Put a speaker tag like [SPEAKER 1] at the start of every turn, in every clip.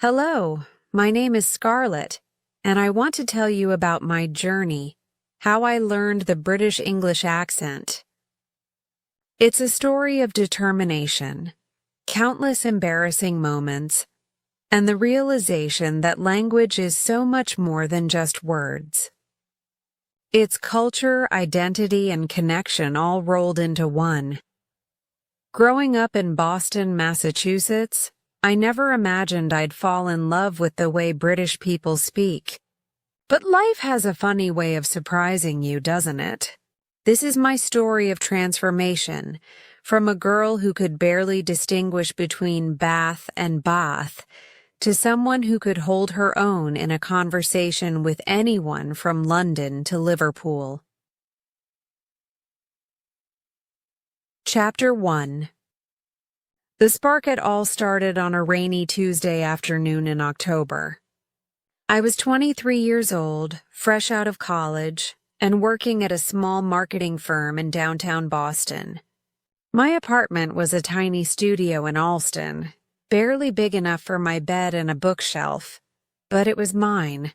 [SPEAKER 1] Hello, my name is Scarlett, and I want to tell you about my journey, how I learned the British English accent. It's a story of determination, countless embarrassing moments, and the realization that language is so much more than just words. It's culture, identity, and connection all rolled into one. Growing up in Boston, Massachusetts, I never imagined I'd fall in love with the way British people speak. But life has a funny way of surprising you, doesn't it? This is my story of transformation, from a girl who could barely distinguish between bath and bath, to someone who could hold her own in a conversation with anyone from London to Liverpool. Chapter 1. The spark it all started on a rainy Tuesday afternoon in October. I was 23 years old, fresh out of college, and working at a small marketing firm in downtown Boston. My apartment was a tiny studio in Allston, barely big enough for my bed and a bookshelf, but it was mine.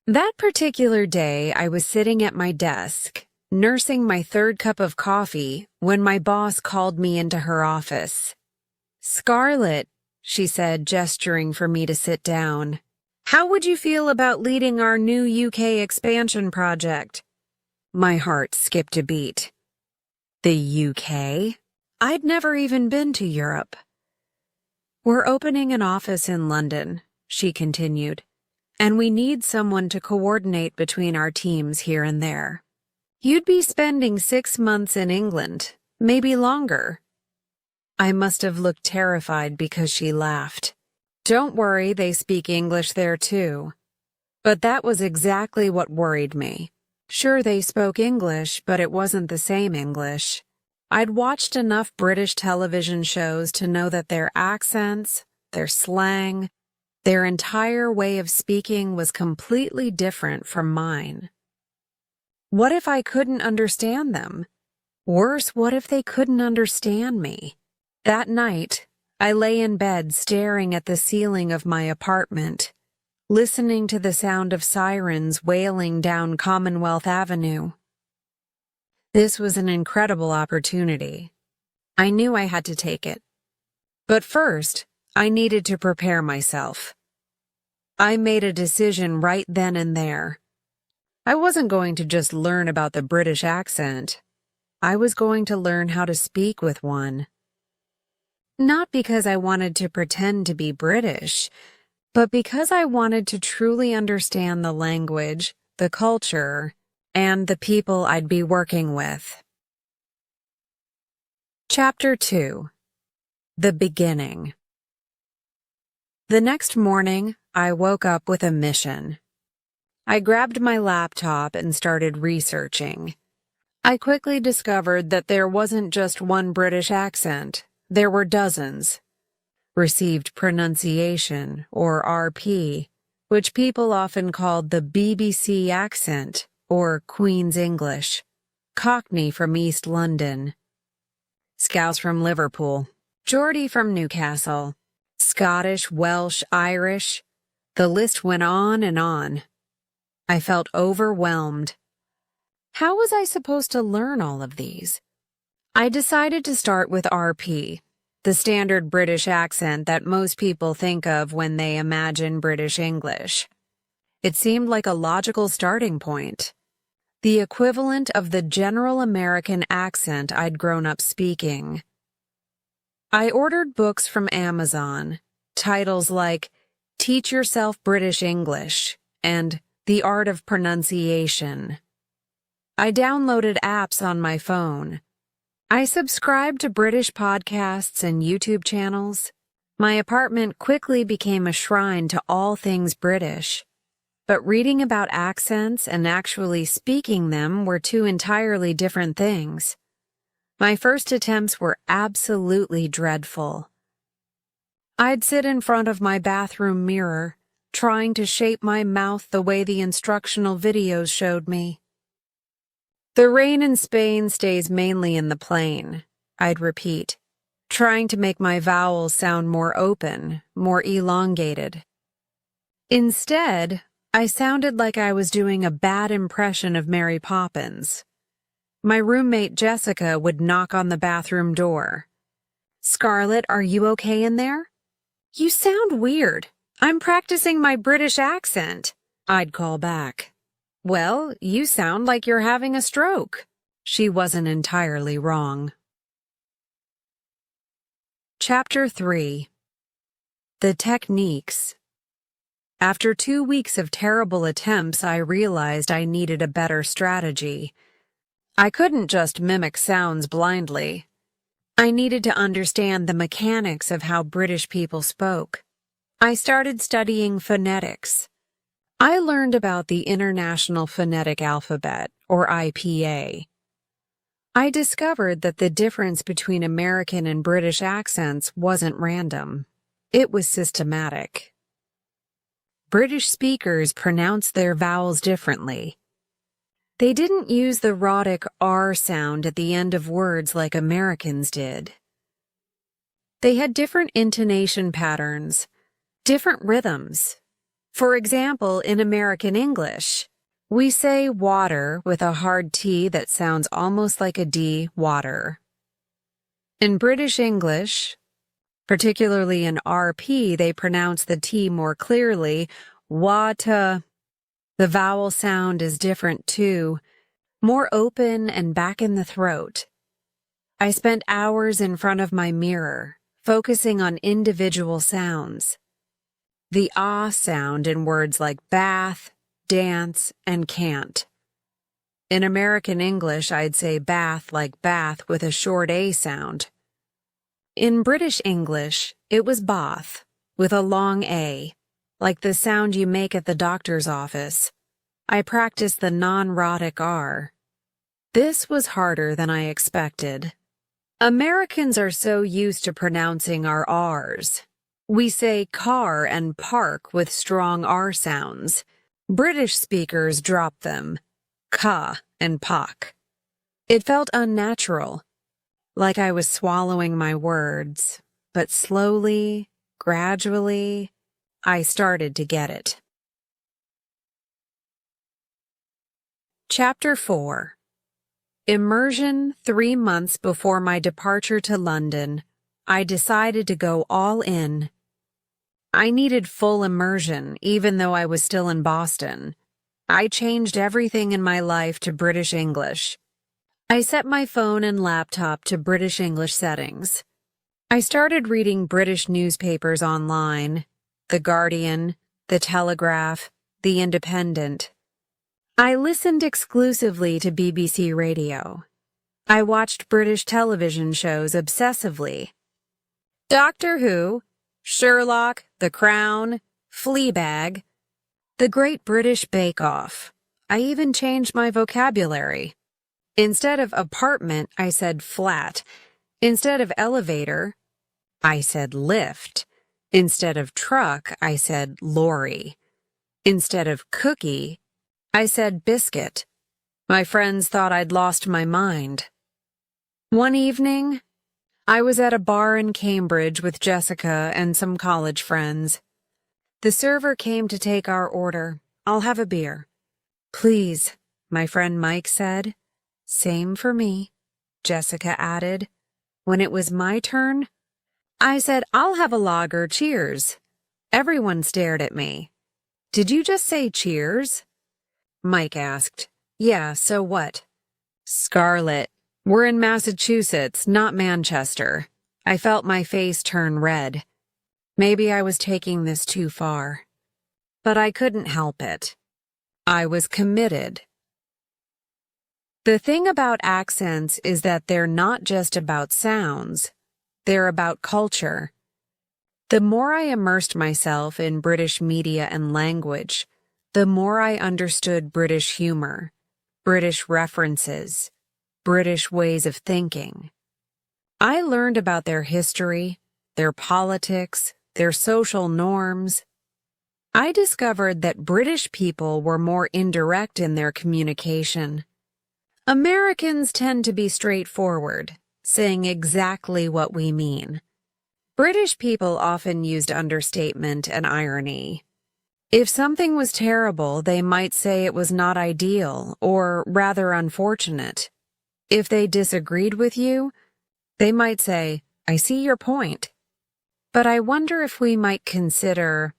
[SPEAKER 1] That particular day, I was sitting at my desk, nursing my third cup of coffee, when my boss called me into her office. "Scarlett," she said, gesturing for me to sit down. "How would you feel about leading our new UK expansion project?" My heart skipped a beat. The UK? I'd never even been to Europe. "We're opening an office in London," she continued, "and we need someone to coordinate between our teams here and there. You'd be spending 6 months in England, maybe longer." I must have looked terrified because she laughed. "Don't worry, they speak English there too." But that was exactly what worried me. Sure, they spoke English, but it wasn't the same English. I'd watched enough British television shows to know that their accents, their slang, their entire way of speaking was completely different from mine. What if I couldn't understand them? Worse, what if they couldn't understand me? That night, I lay in bed staring at the ceiling of my apartment, listening to the sound of sirens wailing down Commonwealth Avenue. This was an incredible opportunity. I knew I had to take it. But first, I needed to prepare myself. I made a decision right then and there. I wasn't going to just learn about the British accent. I was going to learn how to speak with one. Not because I wanted to pretend to be British, but because I wanted to truly understand the language, the culture, and the people I'd be working with. Chapter 2. The Beginning. The next morning, I woke up with a mission. I grabbed my laptop and started researching. I quickly discovered that there wasn't just one British accent. There were dozens. Received pronunciation, or RP, which people often called the BBC accent, or Queen's English. Cockney from East London. Scouse from Liverpool. Geordie from Newcastle. Scottish, Welsh, Irish. The list went on and on. I felt overwhelmed. How was I supposed to learn all of these? I decided to start with RP, the standard British accent that most people think of when they imagine British English. It seemed like a logical starting point. The equivalent of the general American accent I'd grown up speaking. I ordered books from Amazon, titles like Teach Yourself British English and The Art of Pronunciation. I downloaded apps on my phone. I subscribed to British podcasts and YouTube channels. My apartment quickly became a shrine to all things British. But reading about accents and actually speaking them were two entirely different things. My first attempts were absolutely dreadful. I'd sit in front of my bathroom mirror, trying to shape my mouth the way the instructional videos showed me. "The rain in Spain stays mainly in the plain," I'd repeat. trying to make my vowels sound more open, more elongated. Instead, I sounded like I was doing a bad impression of Mary Poppins. My roommate Jessica would knock on the bathroom door. "Scarlett, are you okay in there?" "You sound weird. I'm practicing my British accent," I'd call back. "Well, you sound like you're having a stroke." She wasn't entirely wrong. Chapter 3. The Techniques. After 2 weeks of terrible attempts, I realized I needed a better strategy. I couldn't just mimic sounds blindly. I needed to understand the mechanics of how British people spoke. I started studying phonetics. I learned about the International Phonetic Alphabet, or IPA. I discovered that the difference between American and British accents wasn't random. It was systematic. British speakers pronounced their vowels differently. They didn't use the rhotic R sound at the end of words like Americans did. They had different intonation patterns, different rhythms. For example, in American English, we say water with a hard T that sounds almost like a D, water. In British English, particularly in RP, they pronounce the T more clearly, wata. The vowel sound is different too, more open and back in the throat. I spent hours in front of my mirror, focusing on individual sounds. The ah sound in words like bath, dance, and can't. In American English, I'd say bath like bath with a short A sound. In British English, it was bath, with a long A, like the sound you make at the doctor's office. I practiced the non-rhotic R. This was harder than I expected. Americans are so used to pronouncing our R's. We say car and park with strong R sounds. British speakers drop them, ka and pak. It felt unnatural, like I was swallowing my words, but slowly, gradually, I started to get it. Chapter 4. Immersion. 3 months before my departure to London, I decided to go all in. I needed full immersion, even though I was still in Boston. I changed everything in my life to British English. I set my phone and laptop to British English settings. I started reading British newspapers online, The Guardian, The Telegraph, The Independent. I listened exclusively to BBC Radio. I watched British television shows obsessively. Doctor Who, Sherlock, The Crown, Fleabag, The Great British Bake Off. I even changed my vocabulary. Instead of apartment, I said flat. Instead of elevator, I said lift. Instead of truck, I said lorry. Instead of cookie, I said biscuit. My friends thought I'd lost my mind. One evening, I was at a bar in Cambridge with Jessica and some college friends. The server came to take our order. "I'll have a beer." "Please," my friend Mike said. "Same for me," Jessica added. When it was my turn, I said, "I'll have a lager, cheers." Everyone stared at me. "Did you just say cheers?" Mike asked. "Yeah, so what?" "Scarlett, we're in Massachusetts, not Manchester." I felt my face turn red. Maybe I was taking this too far. But I couldn't help it. I was committed. The thing about accents is that they're not just about sounds. They're about culture. The more I immersed myself in British media and language, the more I understood British humor, British references, British ways of thinking. I learned about their history, their politics, their social norms. I discovered that British people were more indirect in their communication. Americans tend to be straightforward. saying exactly what we mean. British people often used understatement and irony. If something was terrible, they might say it was not ideal or rather unfortunate. If they disagreed with you, they might say, "I see your point." But I wonder if we might consider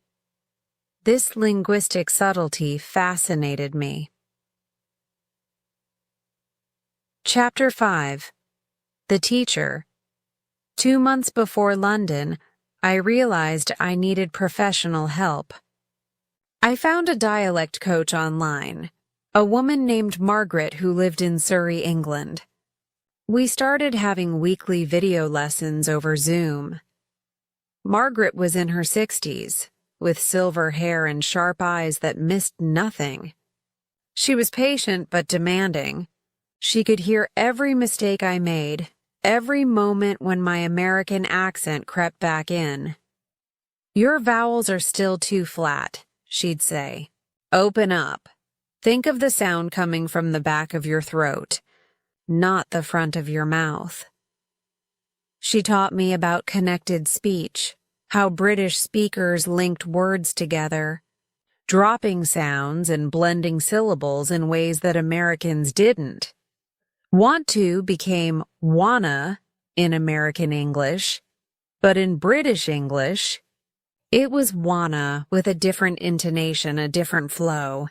[SPEAKER 1] this linguistic subtlety fascinated me. Chapter 5. The Teacher. 2 months before London, I realized I needed professional help. I found a dialect coach online, a woman named Margaret who lived in Surrey, England. We started having weekly video lessons over Zoom. Margaret was in her 60s, with silver hair and sharp eyes that missed nothing. She was patient but demanding. She could hear every mistake I made, every moment when my American accent crept back in. "Your vowels are still too flat," she'd say. "Open up. Think of the sound coming from the back of your throat, not the front of your mouth." She taught me about connected speech, how British speakers linked words together, dropping sounds and blending syllables in ways that Americans didn't. Want to became wanna in American English, but in British English, it was wanna with a different intonation, a different flow.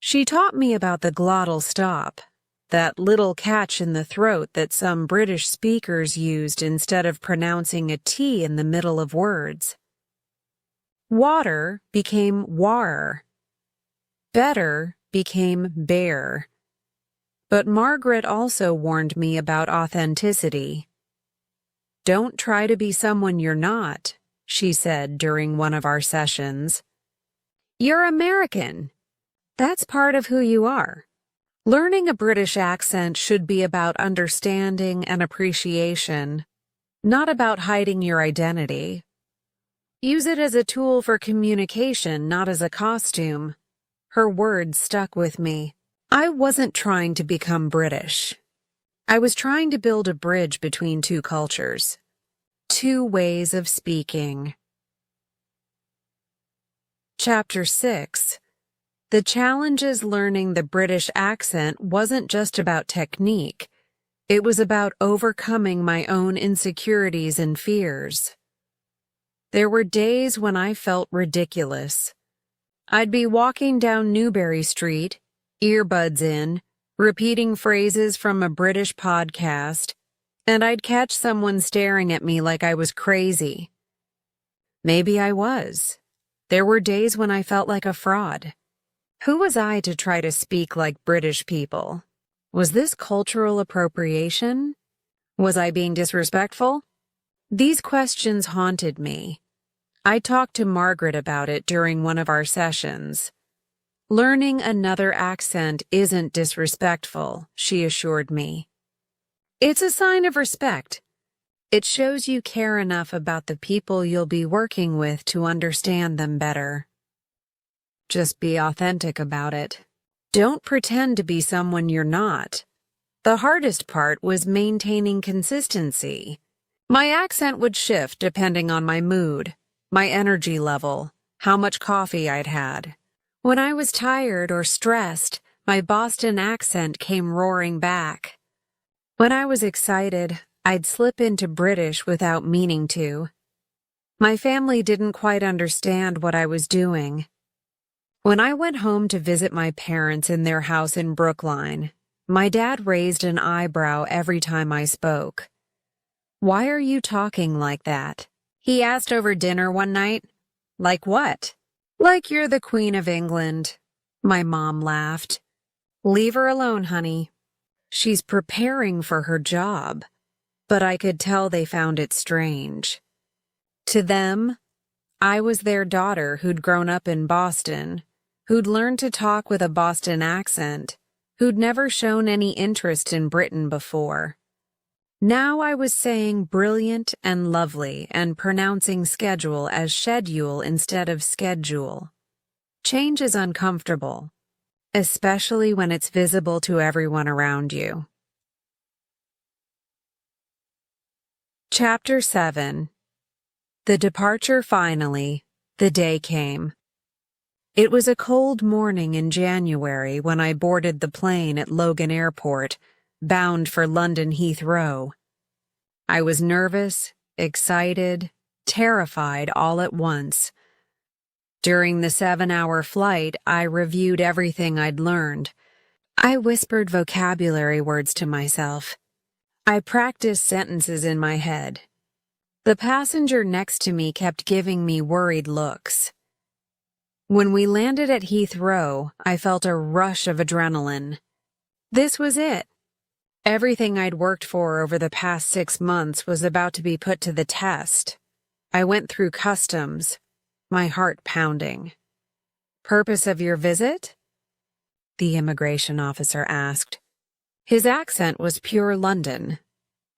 [SPEAKER 1] She taught me about the glottal stop, that little catch in the throat that some British speakers used instead of pronouncing a T in the middle of words. Water became war. Better became bear. But Margaret also warned me about authenticity. "Don't try to be someone you're not," she said during one of our sessions. "You're American. That's part of who you are. Learning a British accent should be about understanding and appreciation, not about hiding your identity. Use it as a tool for communication, not as a costume." Her words stuck with me. I wasn't trying to become British. I was trying to build a bridge between two cultures, two ways of speaking. Chapter 6. The challenges learning the British accent wasn't just about technique. It was about overcoming my own insecurities and fears. There were days when I felt ridiculous. I'd be walking down Newbury Street, earbuds in, repeating phrases from a British podcast, and I'd catch someone staring at me like I was crazy. Maybe I was. There were days when I felt like a fraud. Who was I to try to speak like British people? Was this cultural appropriation? Was I being disrespectful? These questions haunted me. I talked to Margaret about it during one of our sessions. "Learning another accent isn't disrespectful," she assured me. "It's a sign of respect. It shows you care enough about the people you'll be working with to understand them better. Just be authentic about it. Don't pretend to be someone you're not." The hardest part was maintaining consistency. My accent would shift depending on my mood, my energy level, how much coffee I'd had. When I was tired or stressed, my Boston accent came roaring back. When I was excited, I'd slip into British without meaning to. My family didn't quite understand what I was doing. When I went home to visit my parents in their house in Brookline, my dad raised an eyebrow every time I spoke. "Why are you talking like that?" he asked over dinner one night. "Like what?" "Like you're the Queen of England." My mom laughed. "Leave her alone, honey. She's preparing for her job." But I could tell they found it strange. To them, I was their daughter who'd grown up in Boston, who'd learned to talk with a Boston accent, who'd never shown any interest in Britain before. Now I was saying brilliant and lovely and pronouncing schedule as schedule instead of schedule. Change is uncomfortable, especially when it's visible to everyone around you. Chapter 7. The departure finally. The day came. It was a cold morning in January when I boarded the plane at Logan Airport, bound for London Heathrow. I was nervous, excited, terrified all at once. During the 7-hour flight, I reviewed everything I'd learned. I whispered vocabulary words to myself. I practiced sentences in my head. The passenger next to me kept giving me worried looks. When we landed at Heathrow, I felt a rush of adrenaline. This was it. Everything I'd worked for over the past 6 months was about to be put to the test. I went through customs, my heart pounding. "Purpose of your visit?" the immigration officer asked. His accent was pure London.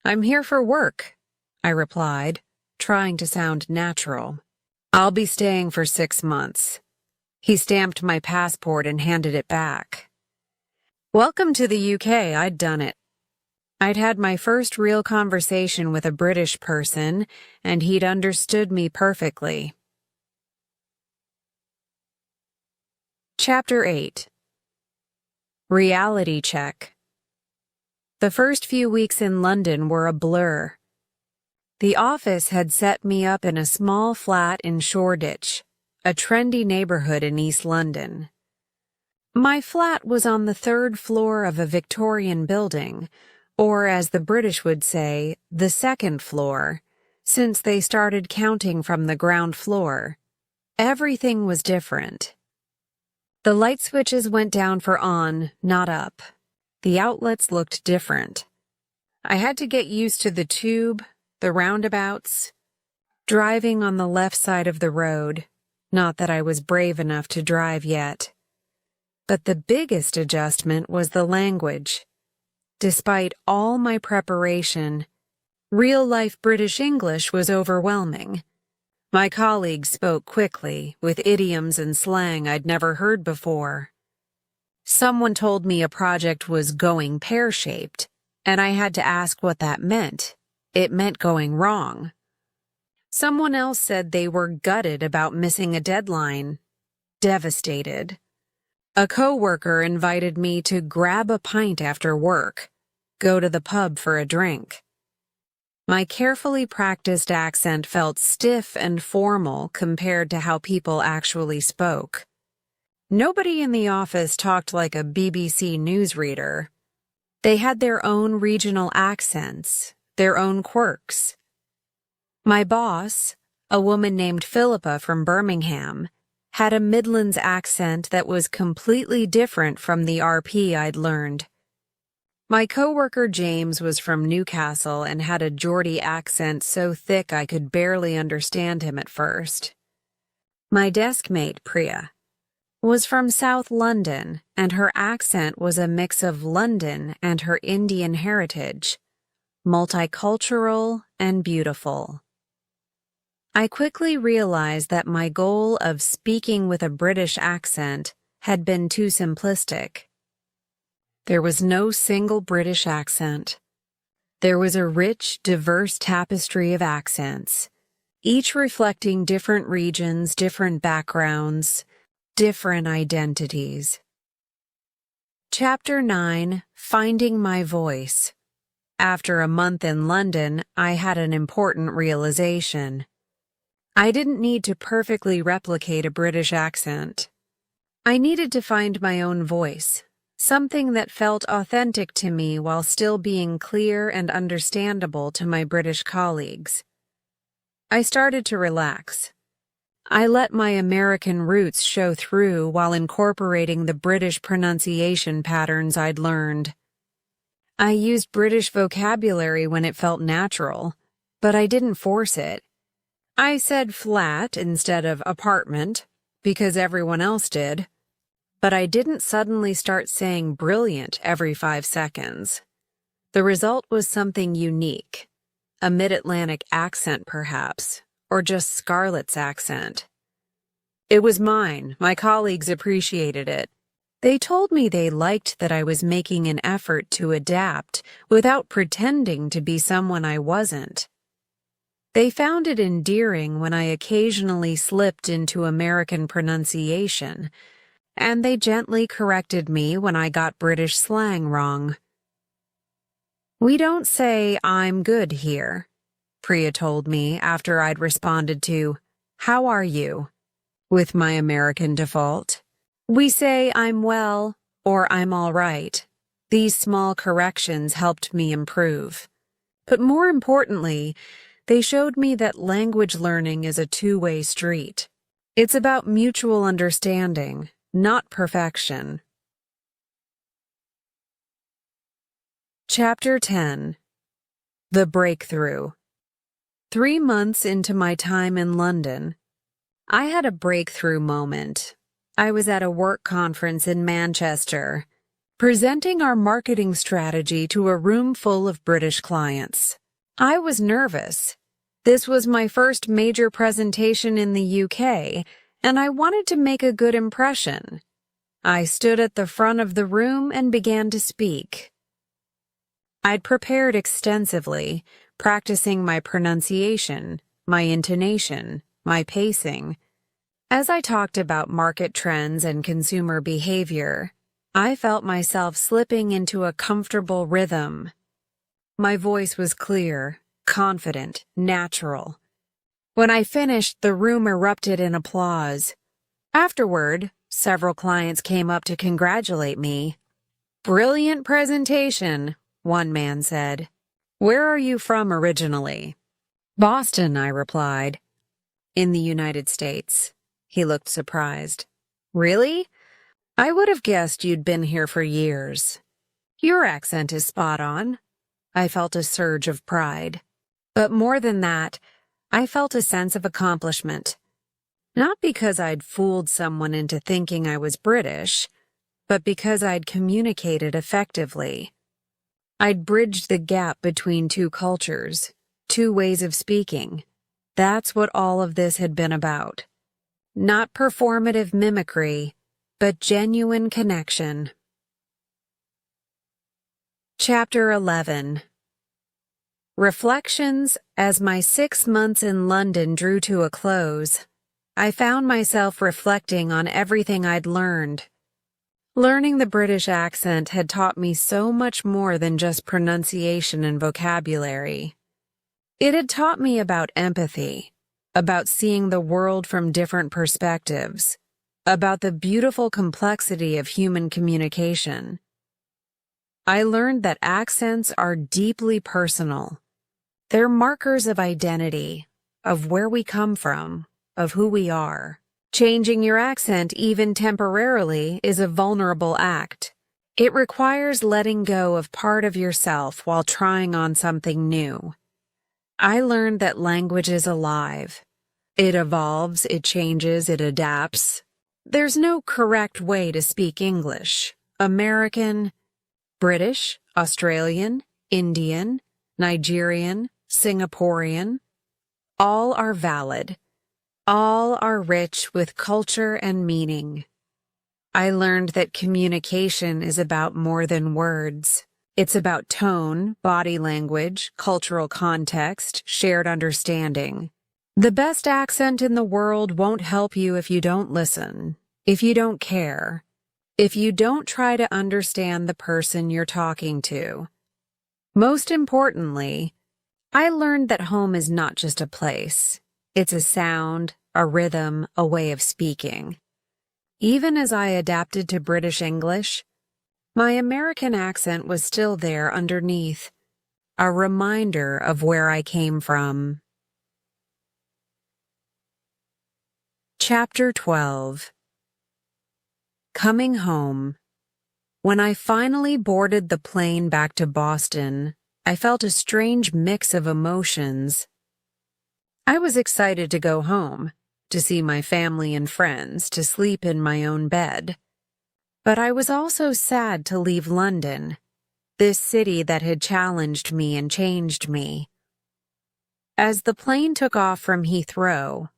[SPEAKER 1] "I'm here for work," I replied, trying to sound natural. "I'll be staying for 6 months. He stamped my passport and handed it back. Welcome to the UK, I'd done it. I'd had my first real conversation with a British person, and he'd understood me perfectly. Chapter 8. Reality check. The first few weeks in London were a blur. The office had set me up in a small flat in Shoreditch, a trendy neighborhood in East London. My flat was on the 3rd floor of a Victorian building, or as the British would say, the 2nd floor, since they started counting from the ground floor. Everything was different. The light switches went down for on, not up. The outlets looked different. I had to get used to the tube, the roundabouts, driving on the left side of the road. Not that I was brave enough to drive yet. But the biggest adjustment was the language. Despite all my preparation, real-life British English was overwhelming. My colleagues spoke quickly, with idioms and slang I'd never heard before. Someone told me a project was going pear-shaped, and I had to ask what that meant. It meant going wrong. Someone else said they were gutted about missing a deadline. Devastated. A coworker invited me to grab a pint after work, go to the pub for a drink. My carefully practiced accent felt stiff and formal compared to how people actually spoke. Nobody in the office talked like a BBC newsreader. They had their own regional accents, their own quirks. My boss, a woman named Philippa from Birmingham, had a Midlands accent that was completely different from the RP I'd learned. My coworker James was from Newcastle and had a Geordie accent so thick I could barely understand him at first. My deskmate, Priya, was from South London, and her accent was a mix of London and her Indian heritage, multicultural and beautiful. I quickly realized that my goal of speaking with a British accent had been too simplistic. There was no single British accent. There was a rich, diverse tapestry of accents, each reflecting different regions, different backgrounds, different identities. Chapter 9. Finding My Voice. After a month in London, I had an important realization. I didn't need to perfectly replicate a British accent. I needed to find my own voice, something that felt authentic to me while still being clear and understandable to my British colleagues. I started to relax. I let my American roots show through while incorporating the British pronunciation patterns I'd learned. I used British vocabulary when it felt natural, but I didn't force it. I said flat instead of apartment, because everyone else did, but I didn't suddenly start saying brilliant every 5 seconds. The result was something unique, a mid-Atlantic accent perhaps, or just Scarlett's accent. It was mine. My colleagues appreciated it. They told me they liked that I was making an effort to adapt without pretending to be someone I wasn't. They found it endearing when I occasionally slipped into American pronunciation, and they gently corrected me when I got British slang wrong. "We don't say 'I'm good' here," Priya told me after I'd responded to, "How are you?" with my American default. "We say 'I'm well' or 'I'm all right.'" These small corrections helped me improve. But more importantly, they showed me that language learning is a two-way street. It's about mutual understanding, not perfection. Chapter 10. The Breakthrough. 3 months into my time in London, I had a breakthrough moment. I was at a work conference in Manchester, presenting our marketing strategy to a room full of British clients. I was nervous. This was my first major presentation in the UK, and I wanted to make a good impression. I stood at the front of the room and began to speak. I'd prepared extensively, practicing my pronunciation, my intonation, my pacing. As I talked about market trends and consumer behavior, I felt myself slipping into a comfortable rhythm. My voice was clear, confident, natural. When I finished, the room erupted in applause. Afterward, several clients came up to congratulate me. "Brilliant presentation," one man said. "Where are you from originally?" "Boston," I replied. "In the United States." He looked surprised. "Really? I would have guessed you'd been here for years." "Your accent is spot on." I felt a surge of pride. But more than that, I felt a sense of accomplishment. Not because I'd fooled someone into thinking I was British, but because I'd communicated effectively. I'd bridged the gap between two cultures, two ways of speaking. That's what all of this had been about. Not performative mimicry, but genuine connection. Chapter 11. Reflections. As my 6 months in London drew to a close, I found myself reflecting on everything I'd learned. Learning the British accent had taught me so much more than just pronunciation and vocabulary. It had taught me about empathy, about seeing the world from different perspectives, about the beautiful complexity of human communication. I learned that accents are deeply personal. They're markers of identity, of where we come from, of who we are. Changing your accent, even temporarily, is a vulnerable act. It requires letting go of part of yourself while trying on something new. I learned that language is alive. It evolves, it changes, it adapts. There's no correct way to speak English. American, British, Australian, Indian, Nigerian, Singaporean, all are valid. All are rich with culture and meaning. I learned that communication is about more than words. It's about tone, body language, cultural context, shared understanding. The best accent in the world won't help you if you don't listen, if you don't care, if you don't try to understand the person you're talking to. Most importantly, I learned that home is not just a place. It's a sound, a rhythm, a way of speaking. Even as I adapted to British English, my American accent was still there underneath, a reminder of where I came from. Chapter 12. Coming home. When I finally boarded the plane back to Boston, I felt a strange mix of emotions. I was excited to go home, to see my family and friends, to sleep in my own bed. But I was also sad to leave London, this city that had challenged me and changed me. As the plane took off from Heathrow,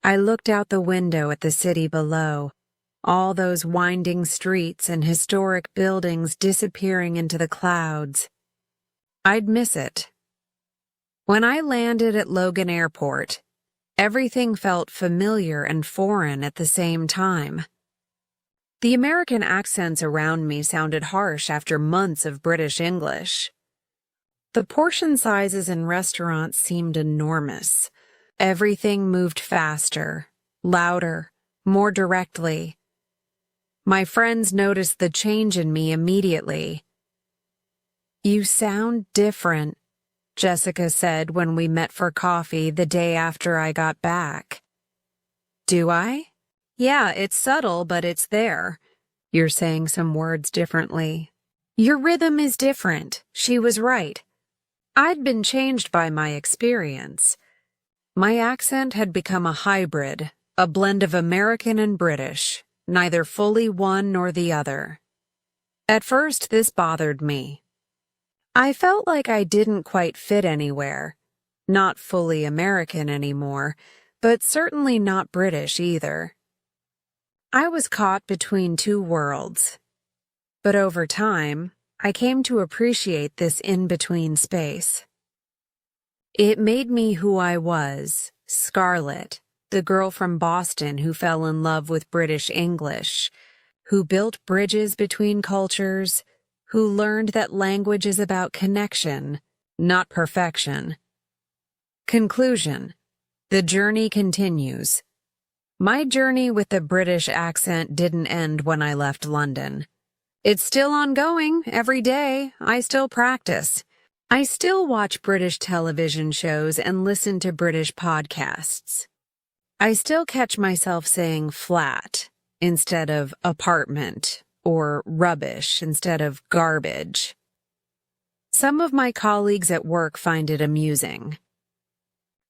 [SPEAKER 1] I looked out the window at the city below, all those winding streets and historic buildings disappearing into the clouds. I'd miss it. When I landed at Logan Airport, everything felt familiar and foreign at the same time. The American accents around me sounded harsh after months of British English. The portion sizes in restaurants seemed enormous. Everything moved faster, louder, more directly. My friends noticed the change in me immediately. "You sound different," Jessica said when we met for coffee the day after I got back. "Do I?" "Yeah, it's subtle, but it's there. You're saying some words differently. Your rhythm is different." She was right. I'd been changed by my experience. My accent had become a hybrid, a blend of American and British, neither fully one nor the other. At first, this bothered me. I felt like I didn't quite fit anywhere. Not fully American anymore, but certainly not British either. I was caught between two worlds. But over time, I came to appreciate this in-between space. It made me who I was, Scarlett, the girl from Boston who fell in love with British English, who built bridges between cultures, who learned that language is about connection, not perfection. Conclusion: the journey continues. My journey with the British accent didn't end when I left London. It's still ongoing every day. I still practice. I still watch British television shows and listen to British podcasts. I still catch myself saying flat instead of apartment or rubbish instead of garbage. Some of my colleagues at work find it amusing.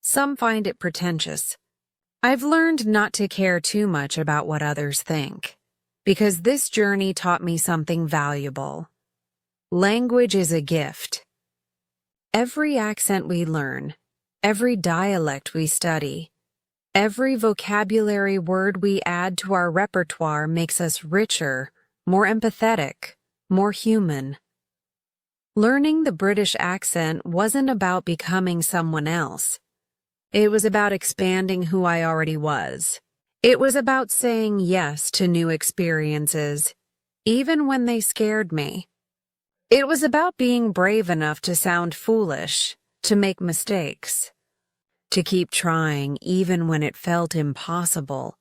[SPEAKER 1] Some find it pretentious. I've learned not to care too much about what others think, because this journey taught me something valuable. Language is a gift. Every accent we learn, every dialect we study, every vocabulary word we add to our repertoire makes us richer, more empathetic, more human. Learning the British accent wasn't about becoming someone else. It was about expanding who I already was. It was about saying yes to new experiences, even when they scared me. It was about being brave enough to sound foolish, to make mistakes, to keep trying even when it felt impossible.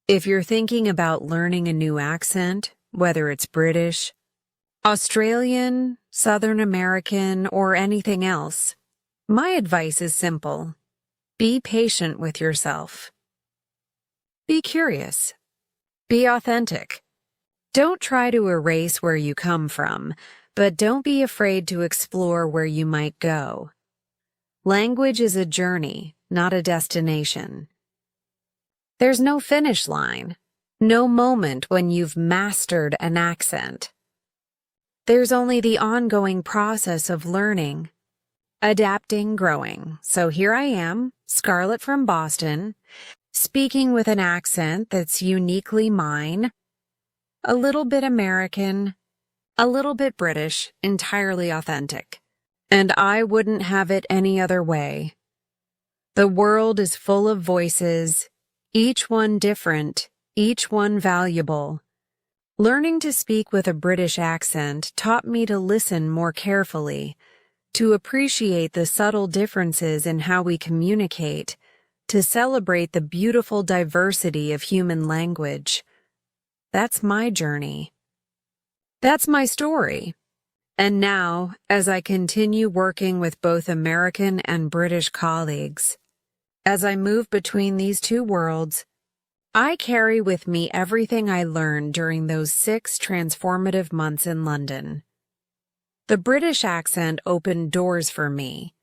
[SPEAKER 1] If you're thinking about learning a new accent, whether it's British, Australian, Southern American, or anything else, my advice is simple. Be patient with yourself. Be curious. Be authentic. Don't try to erase where you come from, but don't be afraid to explore where you might go. Language is a journey, not a destination. There's no finish line, no moment when you've mastered an accent. There's only the ongoing process of learning, adapting, growing. So here I am, Scarlett from Boston, speaking with an accent that's uniquely mine, a little bit American, a little bit British, entirely authentic. And I wouldn't have it any other way. The world is full of voices, each one different, each one valuable. Learning to speak with a British accent taught me to listen more carefully, to appreciate the subtle differences in how we communicate, to celebrate the beautiful diversity of human language. That's my journey. That's my story. And now, as I continue working with both American and British colleagues, as I move between these two worlds, I carry with me everything I learned during those 6 transformative months in London. The British accent opened doors for me,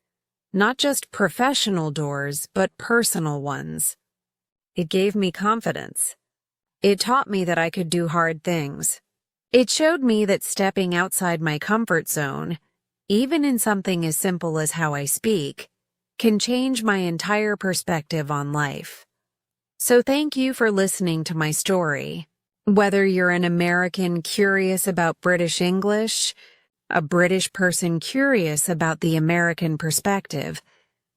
[SPEAKER 1] not just professional doors, but personal ones. It gave me confidence. It taught me that I could do hard things. It showed me that stepping outside my comfort zone, even in something as simple as how I speak, can change my entire perspective on life. So thank you for listening to my story. Whether you're an American curious about British English, a British person curious about the American perspective,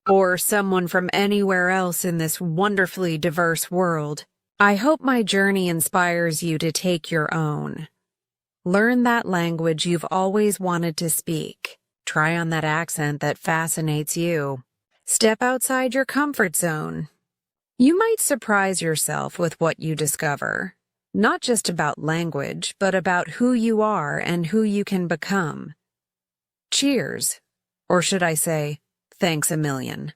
[SPEAKER 1] or someone from anywhere else in this wonderfully diverse world, I hope my journey inspires you to take your own. Learn that language you've always wanted to speak. Try on that accent that fascinates you. Step outside your comfort zone. You might surprise yourself with what you discover, not just about language, but about who you are and who you can become. Cheers, or should I say, thanks a million.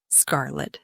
[SPEAKER 1] Scarlett.